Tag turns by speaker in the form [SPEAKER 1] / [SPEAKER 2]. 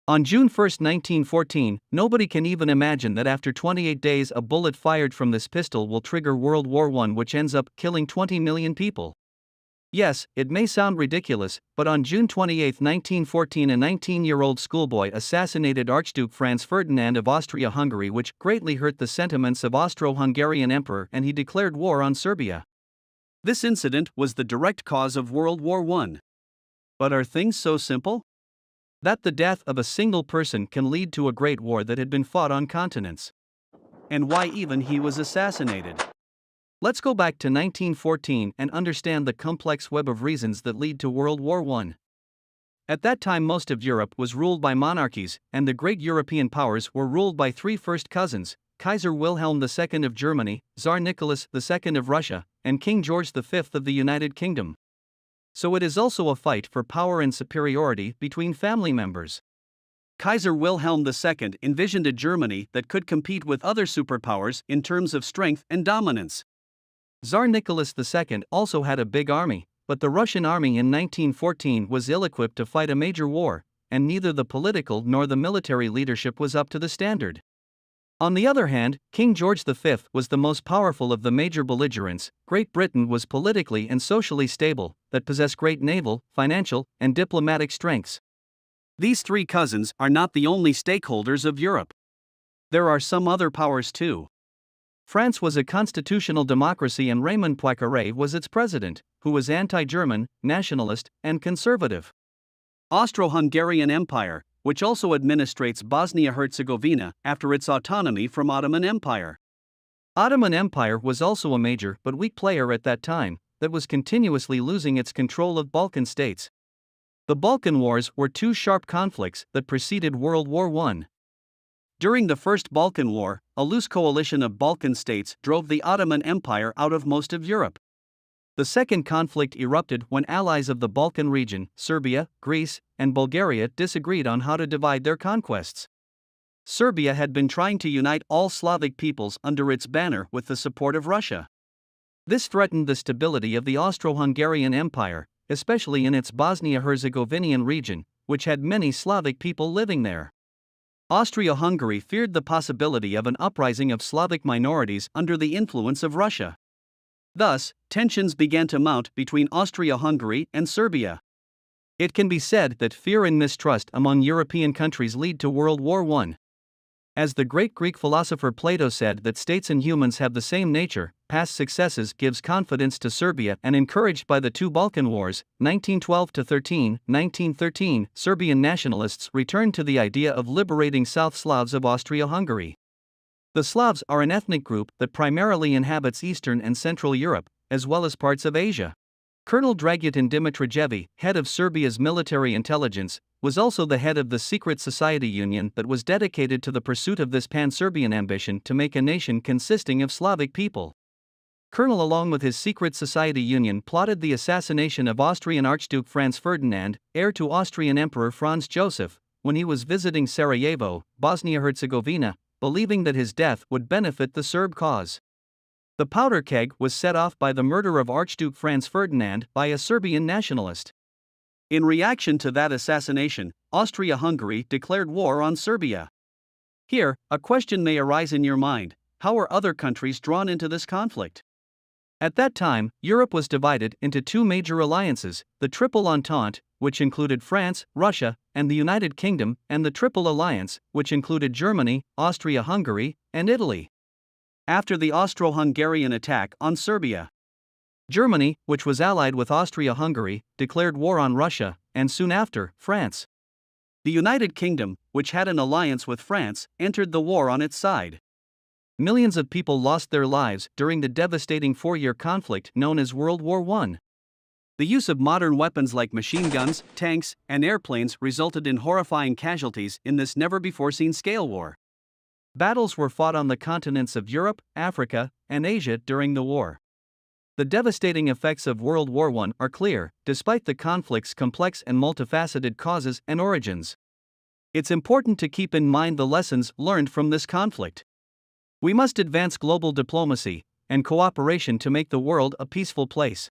[SPEAKER 1] On June 1, 1914, nobody can even imagine that after 28 days a bullet fired from this pistol will trigger World War I, which ends up killing 20 million people. Yes, it may sound ridiculous, but on June 28, 1914, a 19-year-old schoolboy assassinated Archduke Franz Ferdinand of Austria-Hungary, which greatly hurt the sentiments of Austro-Hungarian Emperor, and he declared war on Serbia. This incident was the direct cause of World War I. But are things so simple? That the death of a single person can lead to a great war that had been fought on continents. And why even he was assassinated? Let's go back to 1914 and understand the complex web of reasons that lead to World War I. At that time, most of Europe was ruled by monarchies, and the great European powers were ruled by three first cousins: Kaiser Wilhelm II of Germany, Tsar Nicholas II of Russia, and King George V of the United Kingdom. So it is also a fight for power and superiority between family members. Kaiser Wilhelm II envisioned a Germany that could compete with other superpowers in terms of strength and dominance. Tsar Nicholas II also had a big army, but the Russian army in 1914 was ill-equipped to fight a major war, and neither the political nor the military leadership was up to the standard. On the other hand, King George V was the most powerful of the major belligerents. Great Britain was politically and socially stable, that possessed great naval, financial, and diplomatic strengths. These three cousins are not the only stakeholders of Europe. There are some other powers too. France was a constitutional democracy, and Raymond Poincaré was its president, who was anti-German, nationalist, and conservative. Austro-Hungarian Empire, which also administrates Bosnia-Herzegovina after its autonomy from Ottoman Empire. Ottoman Empire was also a major but weak player at that time, that was continuously losing its control of Balkan states. The Balkan Wars were two sharp conflicts that preceded World War I. During the First Balkan War, a loose coalition of Balkan states drove the Ottoman Empire out of most of Europe. The second conflict erupted when allies of the Balkan region, Serbia, Greece, and Bulgaria, disagreed on how to divide their conquests. Serbia had been trying to unite all Slavic peoples under its banner with the support of Russia. This threatened the stability of the Austro-Hungarian Empire, especially in its Bosnia-Herzegovinian region, which had many Slavic people living there. Austria-Hungary feared the possibility of an uprising of Slavic minorities under the influence of Russia. Thus, tensions began to mount between Austria-Hungary and Serbia. It can be said that fear and mistrust among European countries lead to World War I. As the great Greek philosopher Plato said that states and humans have the same nature, past successes gives confidence to Serbia, and encouraged by the two Balkan Wars, 1912-1913, Serbian nationalists returned to the idea of liberating South Slavs of Austria-Hungary. The Slavs are an ethnic group that primarily inhabits Eastern and Central Europe, as well as parts of Asia. Colonel Dragutin Dimitrijević, head of Serbia's military intelligence, was also the head of the secret society union that was dedicated to the pursuit of this pan-Serbian ambition to make a nation consisting of Slavic people. Colonel, along with his secret society union, plotted the assassination of Austrian Archduke Franz Ferdinand, heir to Austrian Emperor Franz Joseph, when he was visiting Sarajevo, Bosnia-Herzegovina, believing that his death would benefit the Serb cause. The powder keg was set off by the murder of Archduke Franz Ferdinand by a Serbian nationalist. In reaction to that assassination, Austria-Hungary declared war on Serbia. Here, a question may arise in your mind: how were other countries drawn into this conflict? At that time, Europe was divided into two major alliances: the Triple Entente, which included France, Russia, and the United Kingdom, and the Triple Alliance, which included Germany, Austria-Hungary, and Italy. After the Austro-Hungarian attack on Serbia, Germany, which was allied with Austria-Hungary, declared war on Russia, and soon after, France. The United Kingdom, which had an alliance with France, entered the war on its side. Millions of people lost their lives during the devastating four-year conflict known as World War I. The use of modern weapons like machine guns, tanks, and airplanes resulted in horrifying casualties in this never-before-seen scale war. Battles were fought on the continents of Europe, Africa, and Asia during the war. The devastating effects of World War I are clear, despite the conflict's complex and multifaceted causes and origins. It's important to keep in mind the lessons learned from this conflict. We must advance global diplomacy and cooperation to make the world a peaceful place.